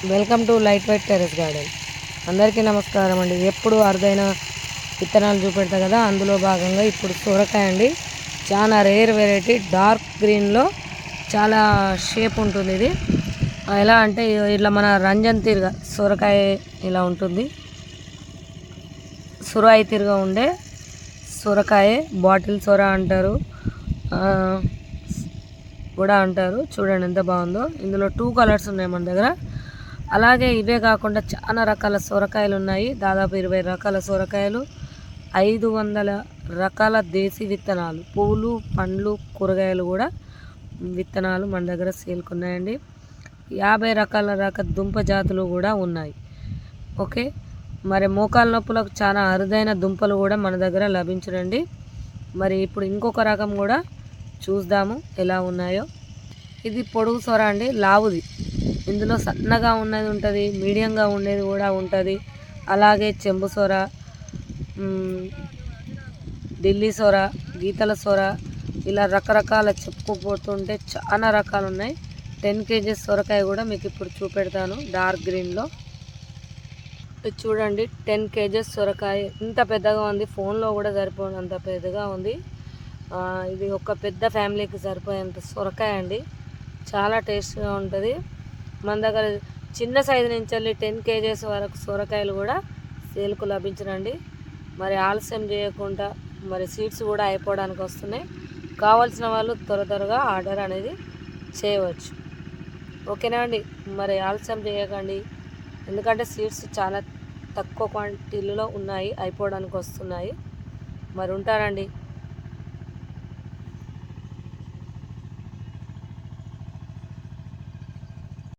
Welcome to light weight terrace garden. అందరికీ నమస్కారం అండి. ఎప్పుడు అరుదైన విత్తనాలు చూపెడతా కదా, అందులో భాగంగా ఇప్పుడు సొరకాయ అండి. చాలా రేర్ వెరైటీ, డార్క్ గ్రీన్లో చాలా షేప్ ఉంటుంది. ఇది ఎలా అంటే ఇట్లా మన రంజన్ తీరుగా సొరకాయ ఇలా ఉంటుంది. సురాయి తీరుగా ఉండే సొరకాయ, బాటిల్ సొర అంటారు కూడా అంటారు. చూడండి ఎంత బాగుందో. ఇందులో 2 కలర్స్ ఉన్నాయి మన దగ్గర. అలాగే ఇవే కాకుండా చాలా రకాల సొరకాయలు ఉన్నాయి. దాదాపు 20 రకాల సొరకాయలు, 500 రకాల దేశీ విత్తనాలు, పువ్వులు, పండ్లు, కూరగాయలు కూడా విత్తనాలు మన దగ్గర సేల్కున్నాయండి. 50 రకాల దుంప జాతులు కూడా ఉన్నాయి. ఓకే, మరి మోకాల నొప్పులకు చాలా అరుదైన దుంపలు కూడా మన దగ్గర లభించునండి. మరి ఇప్పుడు ఇంకొక రకం కూడా చూద్దాము ఎలా ఉన్నాయో. ఇది పొడుగు సొర అండి, లావుది. ఇందులో సన్నగా ఉన్నది ఉంటుంది, మీడియంగా ఉండేది కూడా ఉంటుంది. అలాగే చెంబు సొర, ఢిల్లీ సొర, గీతల సొర, ఇలా రకరకాల చెప్పుకోపోతుంటే చాలా రకాలు ఉన్నాయి. 10 kgs సొరకాయ కూడా మీకు ఇప్పుడు చూపెడతాను డార్క్ గ్రీన్లో. చూడండి 10 kgs సొరకాయ ఇంత పెద్దగా ఉంది. ఫోన్లో కూడా సరిపోయినంత పెద్దగా ఉంది. ఇది ఒక పెద్ద ఫ్యామిలీకి సరిపోయేంత సొరకాయ అండి. చాలా టేస్ట్గా ఉంటుంది. మన దగ్గర చిన్న సైజు నుంచి వెళ్ళి 10 kgs వరకు సొరకాయలు కూడా సేల్కు లభించనండి. మరి ఆలస్యం చేయకుండా, మరి సీడ్స్ కూడా అయిపోవడానికి వస్తున్నాయి. కావాల్సిన వాళ్ళు త్వరగా ఆర్డర్ అనేది చేయవచ్చు. ఓకేనా అండి, మరి ఆలస్యం చేయకండి. ఎందుకంటే సీడ్స్ చాలా తక్కువ క్వాంటిటీలో ఉన్నాయి, అయిపోవడానికి వస్తున్నాయి. మరి ఉంటారండి.